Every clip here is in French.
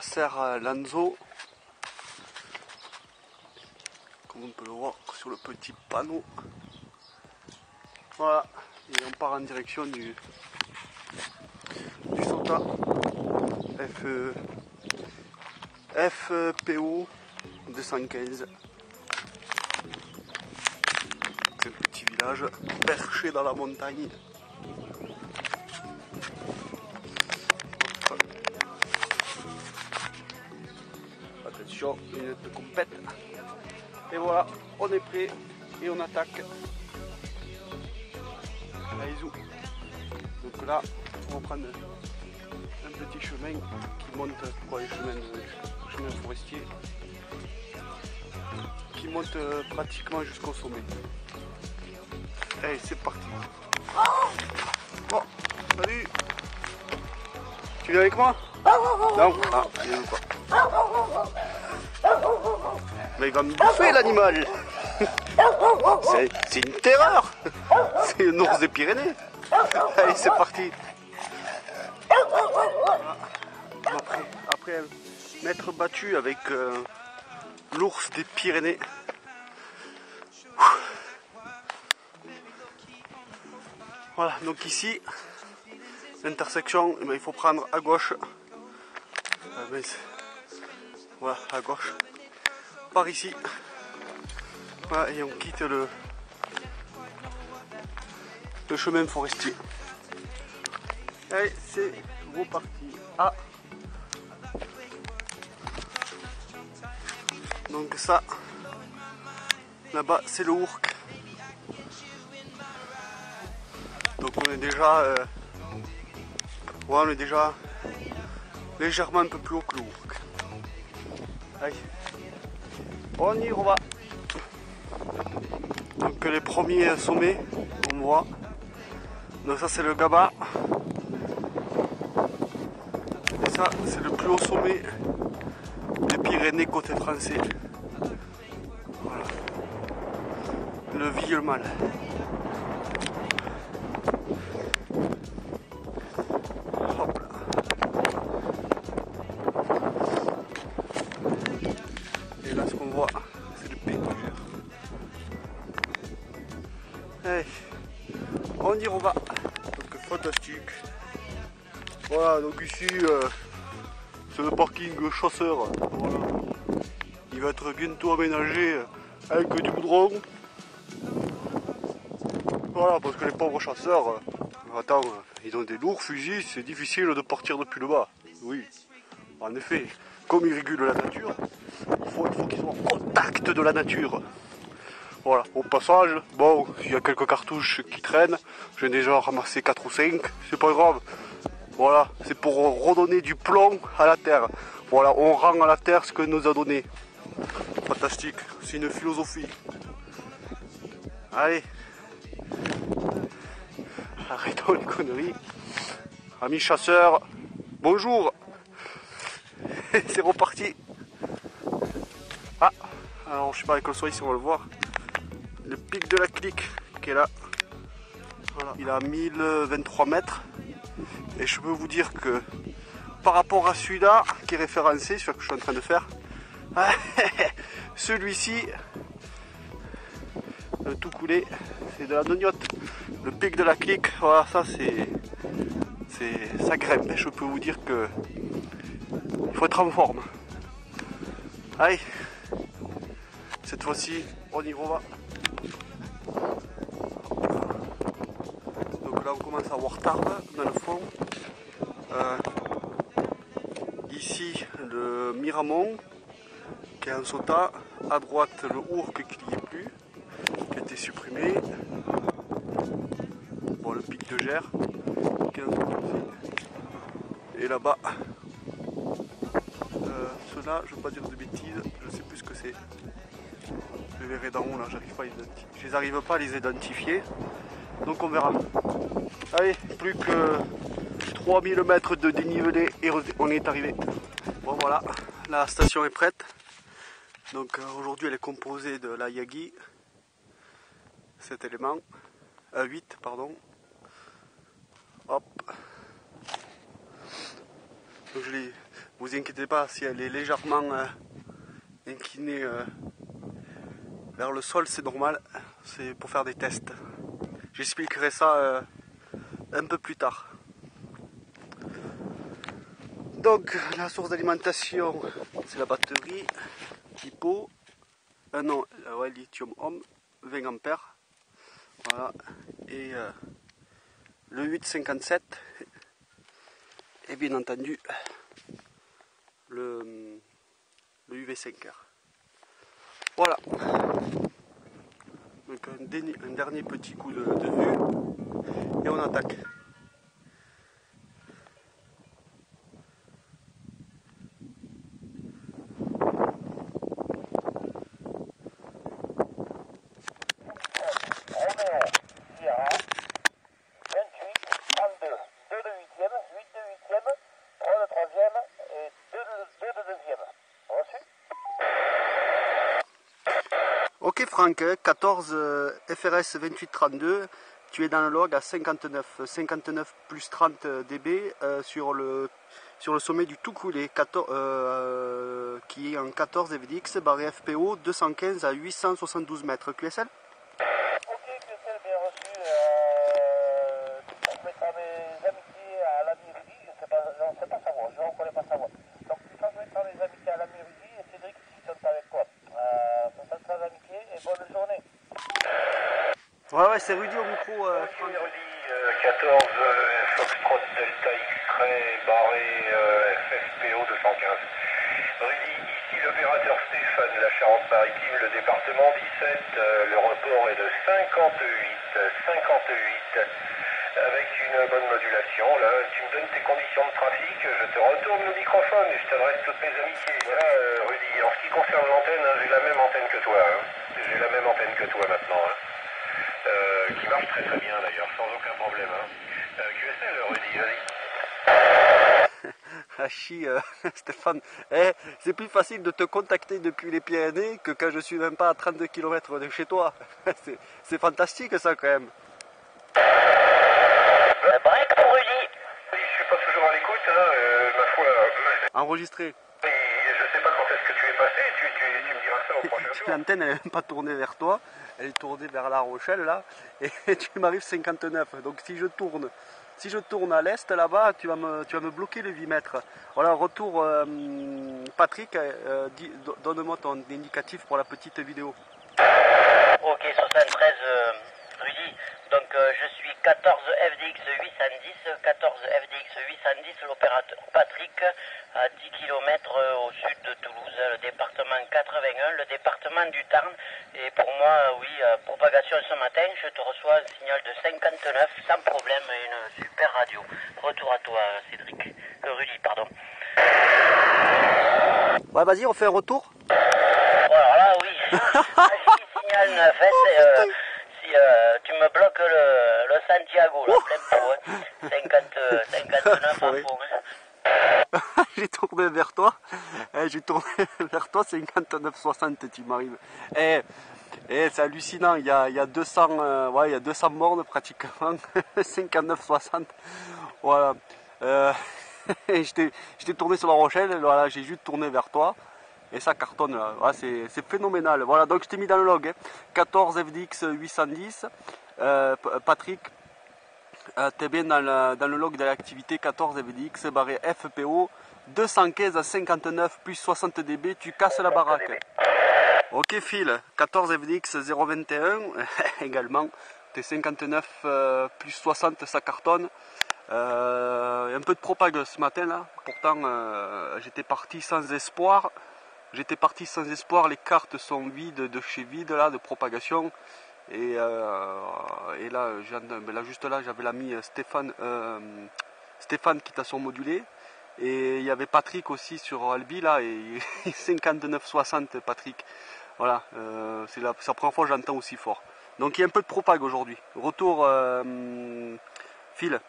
Serre Lanzo, comme on peut le voir sur le petit panneau. Voilà, et on part en direction du SOTA FPO 215. C'est un petit village perché dans la montagne. Attention, minute compète. Et voilà, on est prêt et on attaque. Aïzou. Donc là, on va prendre un petit chemin qui monte pour les chemins forestiers, qui monte pratiquement jusqu'au sommet. Allez, c'est parti. Oh, salut. Tu viens avec moi? Non. Ah, il veut pas. Mais il va me bouffer l'animal. C'est une terreur. C'est un ours des Pyrénées. Allez, c'est parti. Après m'être battu avec l'ours des Pyrénées. Voilà, donc ici, l'intersection, il faut prendre à gauche. Voilà, à gauche. Par ici. Voilà, et on quitte le chemin forestier. Allez, c'est reparti. Ah. Donc ça, là-bas, c'est le Ourcq. Donc on est déjà, ouais, on est déjà légèrement un peu plus haut que le Ourcq. Allez, on y va. Donc les premiers sommets, on voit. Donc ça c'est le Gaba. Et ça c'est le plus haut sommet des Pyrénées côté français. Voilà. Le Villemal. Hop là. Et là ce qu'on voit, c'est le pic du Gers. Allez, on y va. Donc fantastique. Voilà, donc ici c'est le parking chasseur. Voilà. Il va être bientôt aménagé avec du goudron. Voilà, parce que les pauvres chasseurs, attends, ils ont des lourds fusils, c'est difficile de partir depuis le bas. Oui, en effet, comme ils régulent la nature, il faut qu'ils soient en contact de la nature. Voilà, au passage, bon, il y a quelques cartouches qui traînent, j'ai déjà ramassé 4 ou 5, c'est pas grave. Voilà, c'est pour redonner du plomb à la terre. Voilà, on rend à la terre ce que nous a donné. Fantastique, c'est une philosophie. Allez, arrêtons les conneries. Amis chasseurs, bonjour. C'est reparti. Ah, alors je sais pas avec le soleil si on va le voir. Le pic de la Clique qui est là. Voilà, il a 1023 mètres. Et je peux vous dire que par rapport à celui-là, qui est référencé, celui que je suis en train de faire, celui-ci, le tout coulé, c'est de la nognotte. Le pic de la Clique, voilà, ça ça grimpe. Je peux vous dire que il faut être en forme. Allez, cette fois-ci, on y va. Donc là, on commence à voir Tarbes dans le fond. Ici, le Miramont, qui est un SOTA. À droite, le Ourcq qui n'y est plus, qui a été supprimé. Bon, le pic de Gers, qui est un SOTA aussi. Et là-bas, ceux-là, je ne veux pas dire de bêtises, je sais plus ce que c'est. Je les verrai d'en haut, là, je les arrive pas à les identifier. Donc on verra. Allez, plus que 3000 mètres de dénivelé et on est arrivé. Bon voilà, la station est prête. Donc aujourd'hui elle est composée de la Yagi, 7 éléments, 8 pardon. Hop. Donc Vous inquiétez pas, si elle est légèrement inclinée vers le sol, c'est normal, c'est pour faire des tests. J'expliquerai ça un peu plus tard. Donc la source d'alimentation, c'est la batterie Tipo, non, ouais, lithium-ion, 20 ampères, voilà, et le 857, et bien entendu le UV5R. Voilà. Donc un dernier petit coup de vue et on attaque. Ok Franck, 14 FRS 2832, tu es dans le log à 59 plus 30 dB sur le sommet du tout coulé, qui est en 14 FDX, barré FPO 215 à 872 mètres. QSL? Ok, QSL, bien reçu. Tu transmettras mes amitiés à l'ami Rudy, je ne sais pas sa voix, je ne reconnais pas sa voix. Donc tu transmettras mes amitiés à l'ami Rudy et Cédric qui sont avec toi. Ça sera amitié et bonne journée. Ouais, c'est Rudy au micro. Ok, Rudy, 14 Foxtrot Delta X-Ray barré FFPO 215. Rudy, ici l'opérateur Stéphane, la Charente-Maritime, le département 17, le report est de 58, avec une bonne modulation. Là, tu me donnes tes conditions de trafic, je te retourne le microphone et je t'adresse toutes mes amitiés. Voilà, Rudy, en ce qui concerne l'antenne, hein, j'ai la même antenne que toi. Hein. J'ai la même antenne que toi maintenant. Hein. Qui marche très très bien d'ailleurs, sans aucun problème. Hein. QSL, Rudy, vas-y. Hachi, Stéphane, c'est plus facile de te contacter depuis les Pyrénées que quand je suis même pas à 32 km de chez toi. C'est fantastique ça quand même. Break pour Rudy. Je suis pas toujours à l'écoute, hein, ma foi. Enregistré. Et je sais pas quand est-ce que tu es passé, tu me diras ça au prochain jour. L'antenne elle n'est même pas tournée vers toi, elle est tournée vers La Rochelle là, et tu m'arrives 59. Donc si je tourne à l'est là-bas, tu vas me bloquer le 8 mètres. Voilà, retour Patrick, donne-moi ton indicatif pour la petite vidéo. Ok, 73 Rudy, donc je suis 14 FDX 810, 14 FDX 810, l'opérateur Patrick, à 10 km au sud de Toulouse, le département 81, le département du Tarn. Et pour moi, oui, propagation ce matin, je te reçois un signal de 59, sans problème, une super radio. Retour à toi, Cédric. Rudy, pardon. Ouais, vas-y, on fait un retour. Bon, alors là, oui. Signal 9, si tu me bloques le Santiago, là, plein pot, hein. 59 en fond, hein. J'ai tourné vers toi, 59-60 tu m'arrives. C'est hallucinant, il y a 200, ouais, il y a 200 bornes pratiquement, 59-60, voilà. Je t'ai tourné sur La Rochelle, voilà, j'ai juste tourné vers toi. Et ça cartonne là, ouais, c'est phénoménal. Voilà, donc je t'ai mis dans le log, hein. 14 FDX 810, Patrick, t'es bien dans le log de l'activité 14 FDX barré FPO, 215 à 59 plus 60 dB, tu casses la baraque. Ok Phil, 14 FDX 021 également, t'es 59 plus 60, ça cartonne. Un peu de propague ce matin là, pourtant j'étais parti sans espoir. Les cartes sont vides de chez vide là, de propagation. Et là, juste là, j'avais l'ami Stéphane qui t'a son modulé. Et il y avait Patrick aussi sur Albi là, et 59-60 Patrick. Voilà, c'est la première fois que j'entends aussi fort. Donc il y a un peu de propague aujourd'hui. Retour Phil.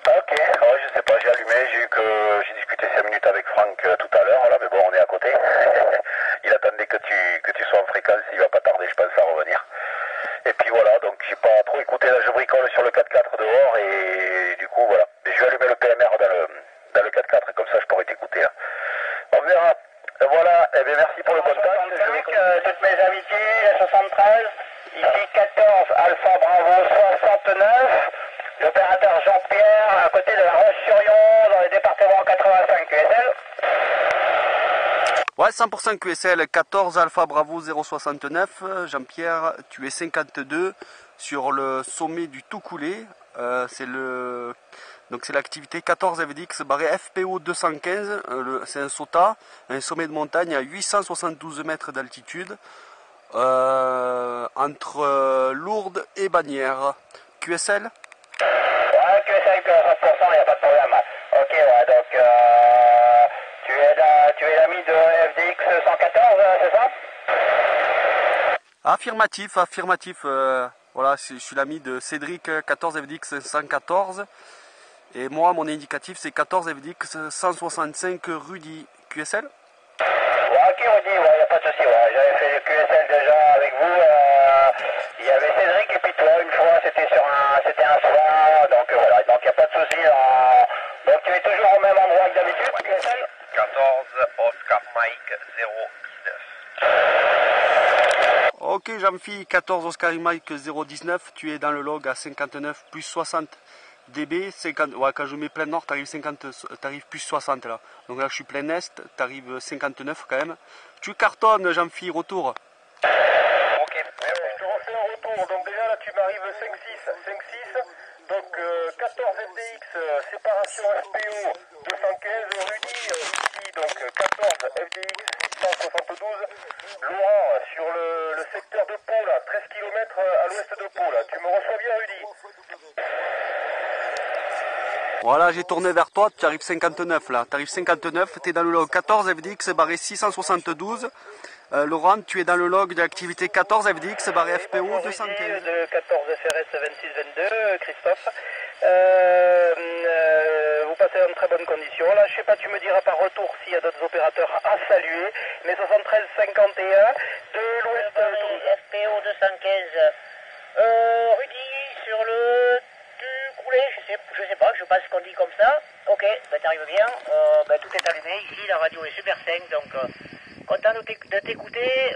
Ok, ouais, je sais pas, j'ai allumé, j'ai discuté 5 minutes avec Franck tout à l'heure, là, mais bon, on est à côté. Il attendait que tu sois en fréquence, il va pas tarder, je pense, à revenir. Et puis voilà, donc j'ai pas trop écouté, là je bricole sur le 4x4 dehors, et du coup voilà. Mais je vais allumer le PMR dans le 4x4, comme ça verra. Voilà, et bien merci pour le contact. Toutes mes amitiés, la 73, ici 14 Alpha Bravo 69, l'opérateur Jean-Pierre à côté de la Roche-sur-Yon dans le département 85 QSL. Ouais, 100% QSL, 14 Alpha Bravo 069, Jean-Pierre, tu es 52 sur le sommet du tout coulé, donc c'est l'activité 14 FDX barré FPO 215, c'est un SOTA, un sommet de montagne à 872 mètres d'altitude, entre Lourdes et Bagnères. QSL? Ouais, QSL 100%, il n'y a pas de problème. Ok, ouais, donc tu es l'ami de FDX 114, c'est ça? Affirmatif, affirmatif. Voilà, je suis l'ami de Cédric 14 FDX 114. Et moi, mon indicatif, c'est 14 FDX 165 Rudy. QSL? Ouais, ok, Rudy, ouais, y a pas de souci. Ouais. J'avais fait le QSL déjà avec vous. Il y avait Cédric et puis toi, une fois, c'était un soir. Donc voilà, donc y a pas de souci. Donc tu es toujours au même endroit que d'habitude, QSL? 14 Oscar Mike 019. Ok, Jean-Phi, 14 Oscar Mike 019. Tu es dans le log à 59 plus 60 dB. 50, ouais, quand je mets plein nord, t'arrives plus 60 là. Donc là, je suis plein est, t'arrives 59 quand même. Tu cartonnes, Jean-Phi, retour. Ok, Je te refais un retour. Donc déjà là, tu m'arrives 5-6. Donc 14 FDX, séparation FPO 215, Rudy, ici donc 14 FDX 872, Laurent sur le secteur de Pau, là, 13 km à l'ouest de Pau, là. Tu me reçois bien, Rudy? Voilà, j'ai tourné vers toi, tu arrives 59 là. Tu arrives 59, tu es dans le log 14 FDX barré 672. Laurent, tu es dans le log de l'activité 14 FDX barré FPO 215. De 14 FRS 2622, Christophe. Vous passez en très bonne condition. Là, je sais pas, tu me diras par retour s'il y a d'autres opérateurs à saluer. Mais 7351 de l'ouest de Toulouse. FPO 215. Rudy, sur le coulé, je sais pas, je passe ce qu'on dit comme ça. Ok, bah t'arrives bien. Tout est allumé ici, la radio est super saine, donc content de t'écouter.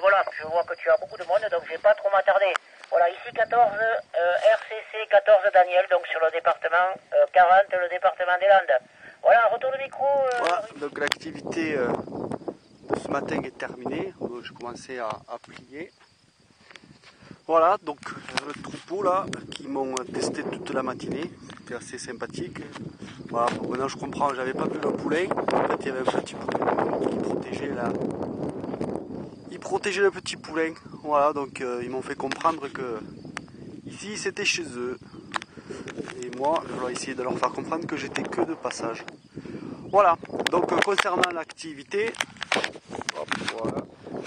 Voilà, je vois que tu as beaucoup de monde, donc je vais pas trop m'attarder. Voilà, ici 14 RCC 14 Daniel, donc sur le département 40, le département des Landes. Voilà, retour de micro. Voilà, donc l'activité de ce matin est terminée. Je commençais à plier. Voilà, donc le troupeau là, qui m'ont testé toute la matinée, c'était assez sympathique. Voilà, bon, maintenant je comprends, j'avais pas vu le poulain, en fait il y avait un petit poulain qui protégeait il protégeait le petit poulain. Voilà, donc ils m'ont fait comprendre que ici c'était chez eux. Et moi, je vais essayer de leur faire comprendre que j'étais que de passage. Voilà, donc concernant l'activité, voilà.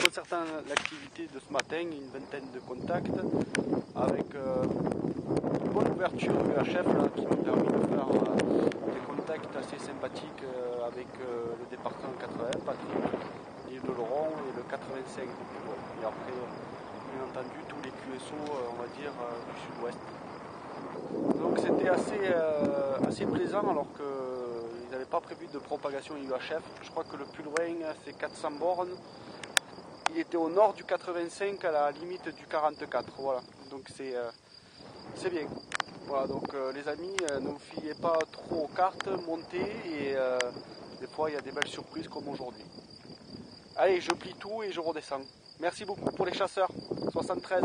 Concernant l'activité de ce matin, une vingtaine de contacts avec une bonne ouverture UHF là, qui m'a permis de faire des contacts assez sympathiques avec le département 80, Patrick, l'île de Laurent et le 85 de Puy-Loin. Et après, bien entendu, tous les QSO, on va dire, du sud-ouest. Donc c'était assez plaisant alors qu'ils n'avaient pas prévu de propagation UHF. Je crois que le plus loin c'est 400 bornes. Il était au nord du 85 à la limite du 44. Voilà, donc c'est bien. Voilà, donc les amis, ne vous fiez pas trop aux cartes, montez et des fois il y a des belles surprises comme aujourd'hui. Allez, je plie tout et je redescends. Merci beaucoup pour les chasseurs. 73.